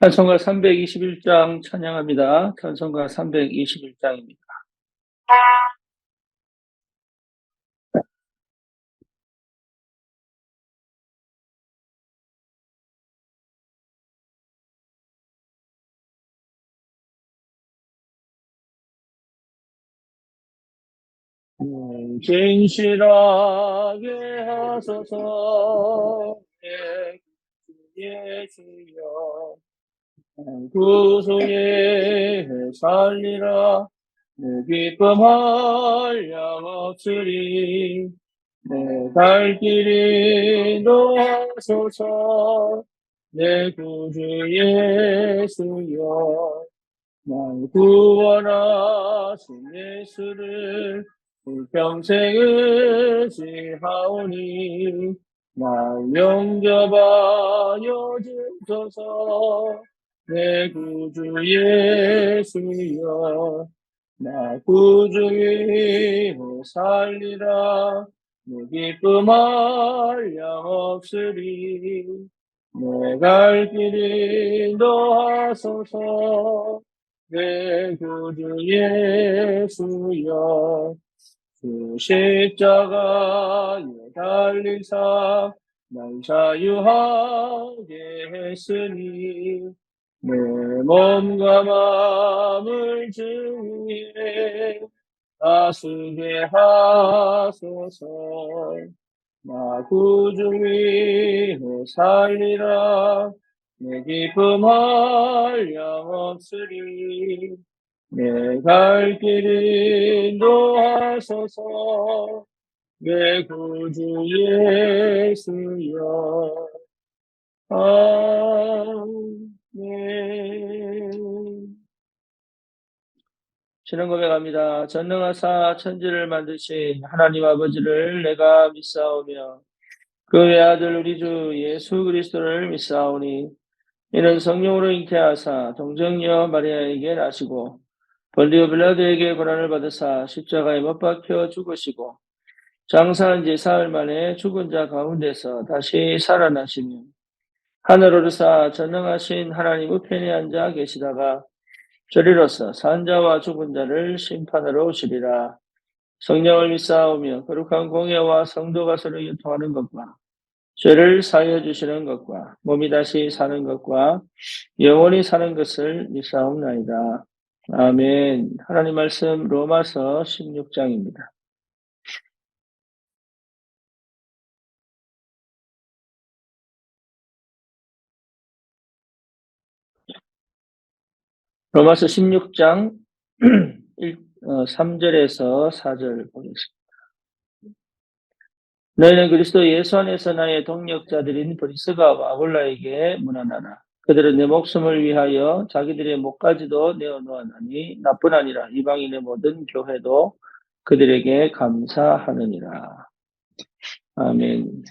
찬송가 321장 찬양합니다. 찬송가 321장입니다. 진실하게 하소서 내 예수여 구속에 살리라 내 기쁨할 양 없으리 내 갈 길이 도와소서 내 구주 예수여 날 구원하신 예수를 평생 의지하오니 날 영접하여 주소서 내 구주 예수여 나 구주 위에 살리라 내 기쁨할 양 없으리 내 갈 길이 인도하소서 내 구주 예수여 주 십자가에 달리사 날 자유하게 했으니 내 몸과 마음을 주위에 다스게 하소서 나 구주 위에 살리라 내 기쁨할 양 없으리 내 갈 길이 인도하소서 내 구주 예수여 아멘. 신앙 고백합니다. 전능하사 천지를 만드신 하나님 아버지를 내가 믿사오며 그 외아들 우리 주 예수 그리스도를 믿사오니 이는 성령으로 잉태하사 동정녀 마리아에게 나시고 본디오 빌라도에게 고난을 받으사 십자가에 못 박혀 죽으시고 장사한 지 사흘 만에 죽은 자 가운데서 다시 살아나시며 하늘 오르사 전능하신 하나님 우편에 앉아 계시다가 저리로서 산자와 죽은 자를 심판하러 오시리라. 성령을 믿사오며 거룩한 공예와 성도가 서로 유통하는 것과 죄를 사하여 주시는 것과 몸이 다시 사는 것과 영원히 사는 것을 믿사옵나이다. 아멘. 하나님 말씀 로마서 16장입니다. 로마서 16장 3절에서 4절 보겠습니다. 너희는 그리스도 예수 안에서 나의 동력자들인 브리스가와 아굴라에게 문안하라. 그들은 내 목숨을 위하여 자기들의 목까지도 내어놓았나니 나뿐 아니라 이방인의 모든 교회도 그들에게 감사하느니라. 아멘.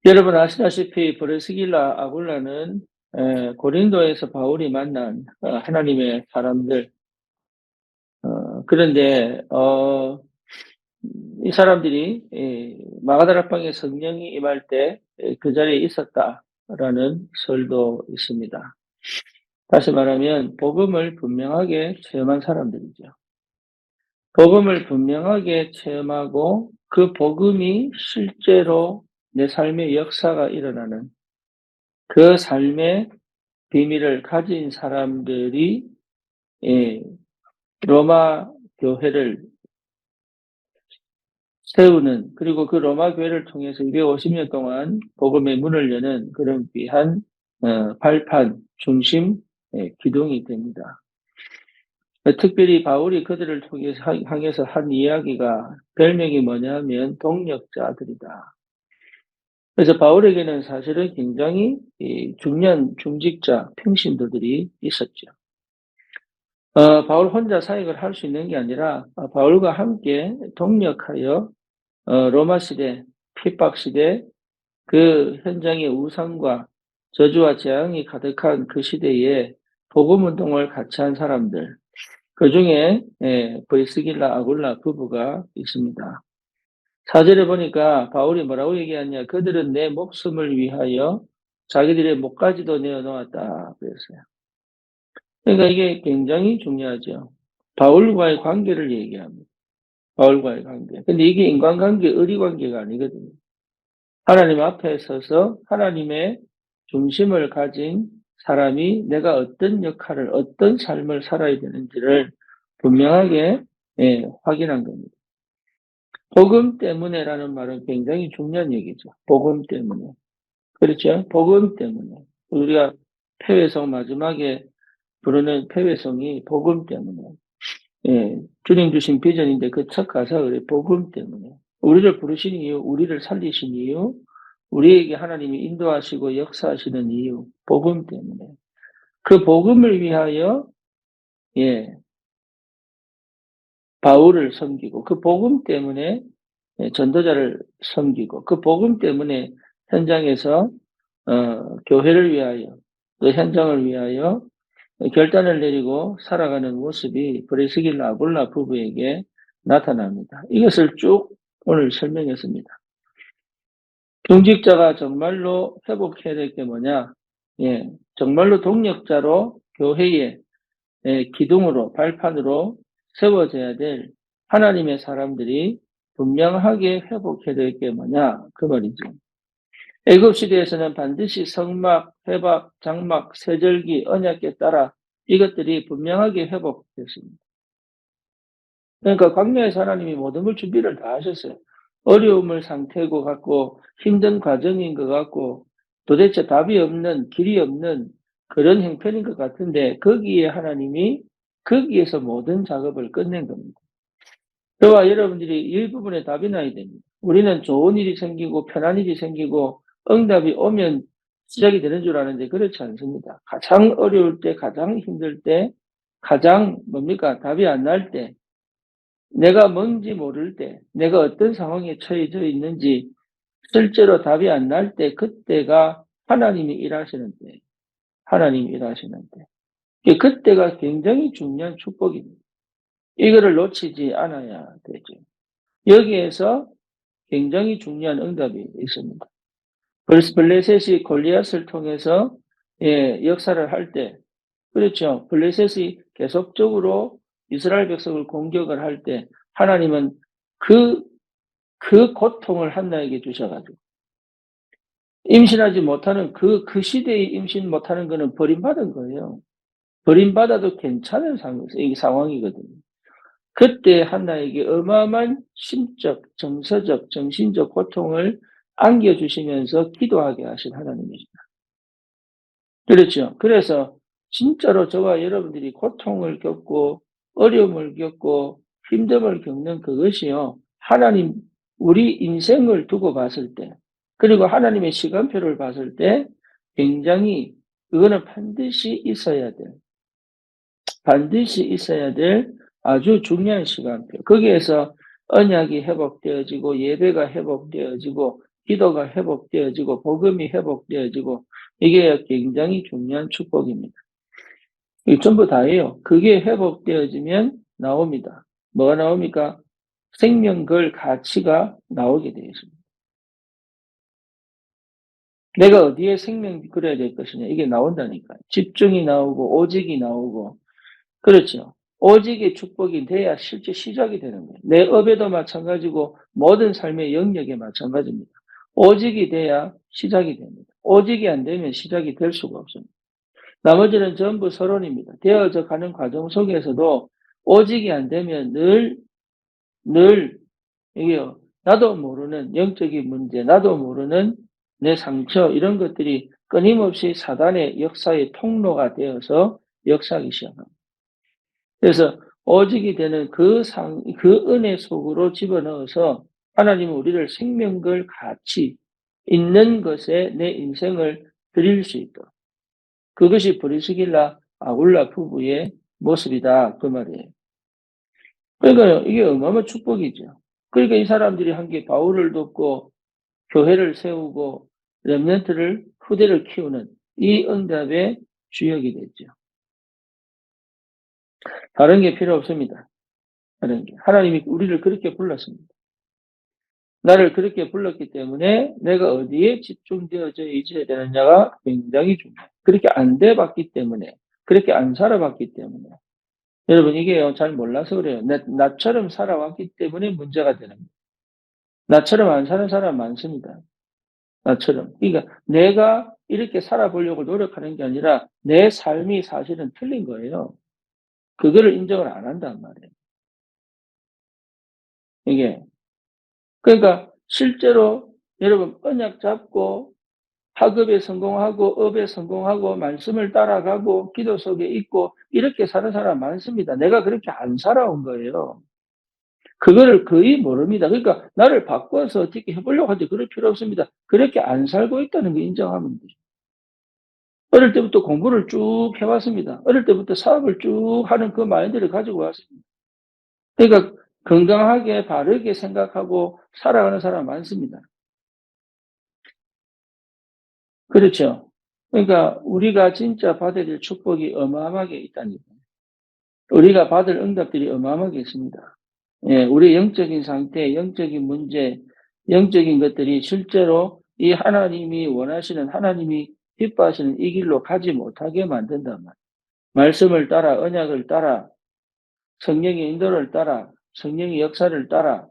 여러분 아시다시피 브리스길라 아굴라는 고린도에서 바울이 만난 하나님의 사람들. 그런데 이 사람들이 마가다락방에 성령이 임할 때 그 자리에 있었다라는 설도 있습니다. 다시 말하면 복음을 분명하게 체험한 사람들이죠. 복음을 분명하게 체험하고 그 복음이 실제로 내 삶의 역사가 일어나는 그 삶의 비밀을 가진 사람들이 로마 교회를 세우는, 그리고 그 로마 교회를 통해서 250년 동안 복음의 문을 여는 그런 귀한 발판, 중심, 기둥이 됩니다. 특별히 바울이 그들을 통해서 향해서 한 이야기가 별명이 뭐냐면 동력자들이다. 그래서 바울에게는 사실은 굉장히 중요한 중직자, 평신도들이 있었죠. 바울 혼자 사역을 할 수 있는 게 아니라 바울과 함께 동력하여 로마 시대, 핍박 시대, 그 현장의 우상과 저주와 재앙이 가득한 그 시대에 복음 운동을 같이 한 사람들, 그중에 브리스길라 아굴라 부부가 있습니다. 4절에 보니까 바울이 뭐라고 얘기하냐? 그들은 내 목숨을 위하여 자기들의 목까지도 내어놓았다 그랬어요. 그러니까 이게 굉장히 중요하죠. 바울과의 관계를 얘기합니다. 바울과의 관계. 근데 이게 인간관계, 의리관계가 아니거든요. 하나님 앞에 서서 하나님의 중심을 가진 사람이 내가 어떤 역할을, 어떤 삶을 살아야 되는지를 분명하게 확인한 겁니다. 복음 때문에라는 말은 굉장히 중요한 얘기죠. 복음 때문에. 그렇죠? 복음 때문에. 우리가 패회성 마지막에 부르는 패회성이 복음 때문에. 주님 주신 비전인데 그 첫 가사가 그래. 복음 때문에. 우리를 부르신 이유, 우리를 살리신 이유, 우리에게 하나님이 인도하시고 역사하시는 이유, 복음 때문에. 그 복음을 위하여, 예, 바울을 섬기고, 그 복음 때문에 전도자를 섬기고, 그 복음 때문에 현장에서, 교회를 위하여, 또 현장을 위하여 결단을 내리고 살아가는 모습이 브리스길라 아굴라 부부에게 나타납니다. 이것을 쭉 오늘 설명했습니다. 경직자가 정말로 회복해야 될 게 뭐냐? 정말로 동력자로 교회의 기둥으로, 발판으로 세워져야 될 하나님의 사람들이 분명하게 회복해야 될 게 뭐냐? 그 말이죠. 애굽 시대에서는 반드시 성막, 회막, 장막, 세절기, 언약에 따라 이것들이 분명하게 회복됐습니다. 그러니까 광야에서 하나님이 모든 걸 준비를 다 하셨어요. 어려움을 상태고 같고 힘든 과정인 것 같고 도대체 답이 없는 길이 없는 그런 형편인 것 같은데 거기에 하나님이 거기에서 모든 작업을 끝낸 겁니다. 저와 여러분들이 일부분에 답이 나야 됩니다. 우리는 좋은 일이 생기고 편한 일이 생기고 응답이 오면 시작이 되는 줄 아는데 그렇지 않습니다. 가장 어려울 때, 가장 힘들 때, 가장 뭡니까? 답이 안 날 때, 내가 뭔지 모를 때, 내가 어떤 상황에 처해져 있는지 실제로 답이 안 날 때, 그때가 하나님이 일하시는 때, 하나님이 일하시는 때. 그때가 굉장히 중요한 축복입니다. 이거를 놓치지 않아야 되죠. 여기에서 굉장히 중요한 응답이 있습니다. 블레셋이 골리앗을 통해서 역사를 할 때, 그렇죠. 블레셋이 계속적으로 이스라엘 백성을 공격을 할 때 하나님은 그 고통을 한나에게 주셔가지고 임신하지 못하는 그 시대에 임신 못하는 거는 버림받은 거예요. 버림받아도 괜찮은 상황이거든요. 그때 한나에게 어마어마한 심적, 정서적, 정신적 고통을 안겨주시면서 기도하게 하신 하나님이십니다. 그렇죠. 그래서 진짜로 저와 여러분들이 고통을 겪고 어려움을 겪고 힘듦을 겪는 그것이요. 하나님, 우리 인생을 두고 봤을 때, 그리고 하나님의 시간표를 봤을 때 굉장히 그거는 반드시 있어야 될 아주 중요한 시간표. 거기에서 언약이 회복되어지고 예배가 회복되어지고 기도가 회복되어지고 복음이 회복되어지고 이게 굉장히 중요한 축복입니다. 이 전부 다예요. 그게 회복되어지면 나옵니다. 뭐가 나옵니까? 생명 걸 가치가 나오게 되어 있습니다. 내가 어디에 생명 걸어야 될 것이냐 이게 나온다니까. 집중이 나오고 오직이 나오고 그렇죠. 오직의 축복이 돼야 실제 시작이 되는 거예요. 내 업에도 마찬가지고 모든 삶의 영역에 마찬가지입니다. 오직이 돼야 시작이 됩니다. 오직이 안 되면 시작이 될 수가 없습니다. 나머지는 전부 서론입니다. 되어져 가는 과정 속에서도 오직이 안 되면 늘 이게요. 나도 모르는 영적인 문제, 나도 모르는 내 상처 이런 것들이 끊임없이 사단의 역사의 통로가 되어서 역사하기 시작합니다. 그래서 오직이 되는 그 은혜 속으로 집어넣어서 하나님은 우리를 생명걸 가치 있는 것에 내 인생을 드릴 수 있도록. 그것이 브리스길라 아굴라 부부의 모습이다. 그 말이에요. 그러니까 이게 어마어마한 축복이죠. 그러니까 이 사람들이 한 게 바울을 돕고 교회를 세우고 렘넌트를 후대를 키우는 이 응답의 주역이 됐죠. 다른 게 필요 없습니다. 다른 게. 하나님이 우리를 그렇게 불렀습니다. 나를 그렇게 불렀기 때문에 내가 어디에 집중되어져 있어야 되느냐가 굉장히 중요해요. 그렇게 안 돼봤기 때문에, 그렇게 안 살아봤기 때문에. 여러분, 이게요, 잘 몰라서 그래요. 나처럼 살아왔기 때문에 문제가 되는 거예요. 나처럼 안 사는 사람 많습니다. 나처럼. 그러니까 내가 이렇게 살아보려고 노력하는 게 아니라 내 삶이 사실은 틀린 거예요. 그거를 인정을 안 한단 말이에요. 이게. 그러니까 실제로 여러분 언약 잡고 학업에 성공하고 업에 성공하고 말씀을 따라가고 기도 속에 있고 이렇게 사는 사람 많습니다. 내가 그렇게 안 살아온 거예요. 그거를 거의 모릅니다. 그러니까 나를 바꿔서 어떻게 해보려고 하는데 그럴 필요 없습니다. 그렇게 안 살고 있다는 거 인정하면 되죠. 어릴 때부터 공부를 쭉 해왔습니다. 어릴 때부터 사업을 쭉 하는 그 마인드를 가지고 왔습니다. 그러니까 건강하게 바르게 생각하고 살아가는 사람 많습니다. 그렇죠. 그러니까 우리가 진짜 받아야 될 축복이 어마어마하게 있다니까. 우리가 받을 응답들이 어마어마하게 있습니다. 예, 우리 영적인 상태, 영적인 문제, 영적인 것들이 실제로 이 하나님이 원하시는, 하나님이 기뻐하시는 이 길로 가지 못하게 만든단 말이에요. 말씀을 따라, 언약을 따라, 성령의 인도를 따라, 성령의 역사를 따라,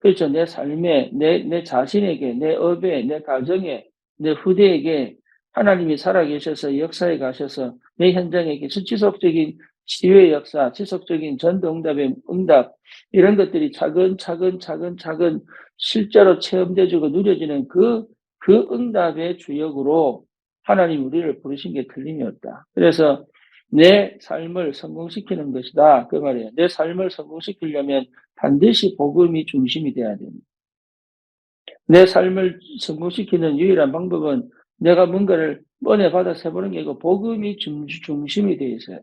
그렇죠. 내 삶에, 내 자신에게, 내 업에, 내 가정에, 내 후대에게 하나님이 살아계셔서 역사에 가셔서 내 현장에 계신 지속적인 치유의 역사, 지속적인 전도 응답의 응답, 이런 것들이 차근차근 실제로 체험되어지고 누려지는 그 응답의 주역으로 하나님 우리를 부르신 게 틀림이 없다. 그래서 내 삶을 성공시키는 것이다. 그 말이에요. 내 삶을 성공시키려면 반드시 복음이 중심이 돼야 됩니다. 내 삶을 성공시키는 유일한 방법은 내가 뭔가를 은혜 받아서 해보는 게 아니고 복음이 중심이 되어 있어요.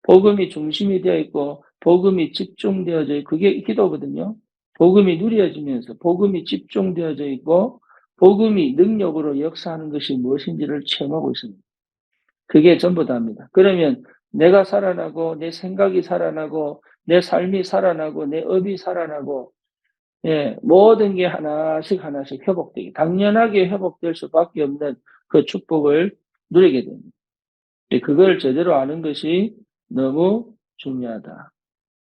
복음이 중심이 되어 있고 복음이 집중되어져 있고 그게 기도거든요. 복음이 누려지면서 복음이 집중되어져 있고 복음이 능력으로 역사하는 것이 무엇인지를 체험하고 있습니다. 그게 전부 다입니다. 그러면 내가 살아나고 내 생각이 살아나고 내 삶이 살아나고 내 업이 살아나고 예, 모든 게 하나씩 회복되기 당연하게 회복될 수밖에 없는 그 축복을 누리게 됩니다. 그걸 제대로 아는 것이 너무 중요하다.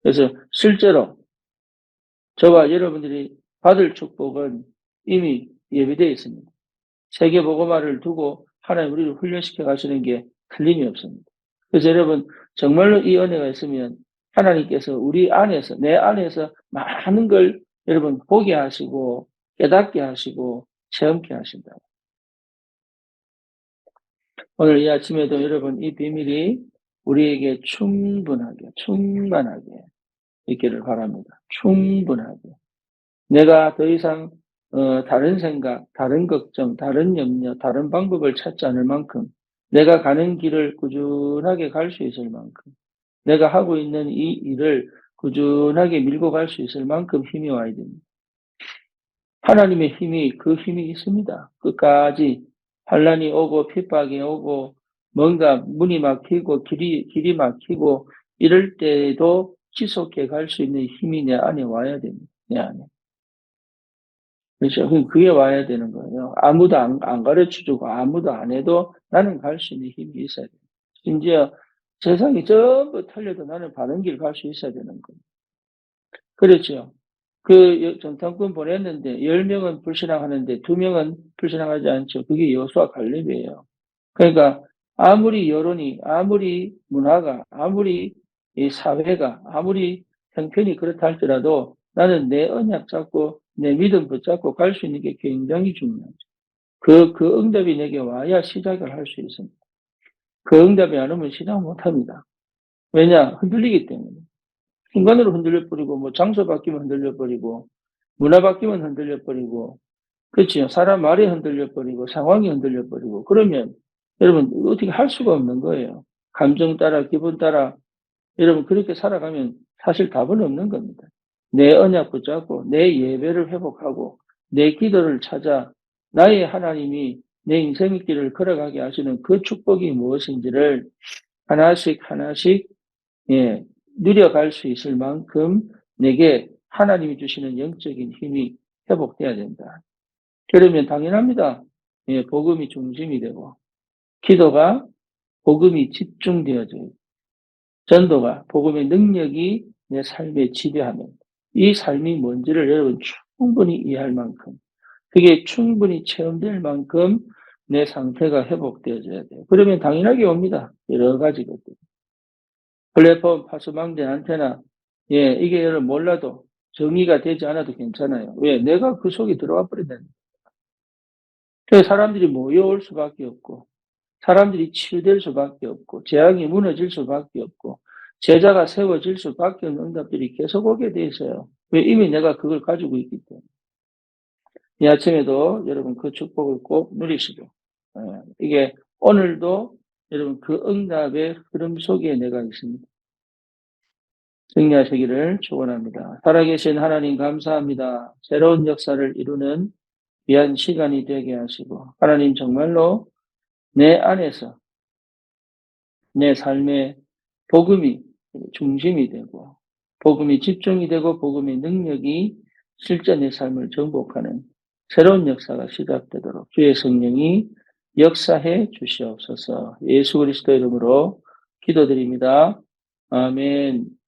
그래서 실제로 저와 여러분들이 받을 축복은 이미 예비되어 있습니다. 세계복음화를 두고 하나님 우리를 훈련시켜 가시는 게 틀림이 없습니다. 그래서 여러분 정말로 이 은혜가 있으면 하나님께서 우리 안에서 내 안에서 많은 걸 여러분 보게 하시고 깨닫게 하시고 체험케 하신다. 오늘 이 아침에도 여러분 이 비밀이 우리에게 충만하게 있기를 바랍니다. 충분하게. 내가 더 이상 다른 생각, 다른 걱정, 다른 염려, 다른 방법을 찾지 않을 만큼 내가 가는 길을 꾸준하게 갈 수 있을 만큼 내가 하고 있는 이 일을 꾸준하게 밀고 갈 수 있을 만큼 힘이 와야 됩니다. 하나님의 힘이 그 힘이 있습니다. 끝까지 환란이 오고 핍박이 오고 뭔가 문이 막히고 길이 막히고 이럴 때에도 지속해 갈 수 있는 힘이 내 안에 와야 됩니다. 내 안에. 그렇죠. 그게 와야 되는 거예요. 아무도 안 가르쳐 주고 아무도 안 해도 나는 갈 수 있는 힘이 있어야 돼요. 심지어 세상이 전부 털려도 나는 바른 길 갈 수 있어야 되는 거예요. 그렇죠. 그 정탐꾼 보냈는데 10명은 불신앙하는데 2명은 불신앙하지 않죠. 그게 여호수아 갈렙이에요. 그러니까 아무리 여론이, 아무리 문화가, 아무리 이 사회가, 아무리 형편이 그렇다 할지라도 나는 내 언약 잡고 내 믿음 붙잡고 갈 수 있는 게 굉장히 중요하죠. 그 응답이 내게 와야 시작을 할 수 있습니다. 그 응답이 안 오면 시작을 못 합니다. 왜냐? 흔들리기 때문에. 순간으로 흔들려 버리고, 뭐 장소 바뀌면 흔들려 버리고, 문화 바뀌면 흔들려 버리고, 그렇죠. 사람 말이 흔들려 버리고, 상황이 흔들려 버리고, 그러면 여러분 어떻게 할 수가 없는 거예요. 감정 따라, 기분 따라, 여러분 그렇게 살아가면 사실 답은 없는 겁니다. 내 언약 붙잡고, 내 예배를 회복하고, 내 기도를 찾아 나의 하나님이 내 인생의 길을 걸어가게 하시는 그 축복이 무엇인지를 하나씩 하나씩 예, 누려갈 수 있을 만큼 내게 하나님이 주시는 영적인 힘이 회복돼야 된다. 그러면 당연합니다. 예, 복음이 중심이 되고 기도가 복음이 집중되어져요. 전도가 복음의 능력이 내 삶에 지배하는 이 삶이 뭔지를 여러분 충분히 이해할 만큼 그게 충분히 체험될 만큼 내 상태가 회복되어져야 돼요. 그러면 당연하게 옵니다. 여러 가지 것들. 플랫폼, 파수망대, 안테나 이게 여러분 몰라도 정의가 되지 않아도 괜찮아요. 왜? 내가 그 속에 들어와 버린다는 거예요. 그래서 사람들이 모여올 수밖에 없고 사람들이 치유될 수밖에 없고 재앙이 무너질 수밖에 없고 제자가 세워질 수밖에 없는 응답들이 계속 오게 돼 있어요. 왜? 이미 내가 그걸 가지고 있기 때문에. 이 아침에도 여러분 그 축복을 꼭 누리시고 이게 오늘도 여러분 그 응답의 흐름 속에 내가 있습니다. 승리하시기를 축원합니다. 살아계신 하나님 감사합니다. 새로운 역사를 이루는 귀한 시간이 되게 하시고 하나님 정말로 내 안에서 내 삶의 복음이 중심이 되고 복음이 집중이 되고 복음의 능력이 실제 내 삶을 정복하는 새로운 역사가 시작되도록 주의 성령이 역사해 주시옵소서. 예수 그리스도 이름으로 기도드립니다. 아멘.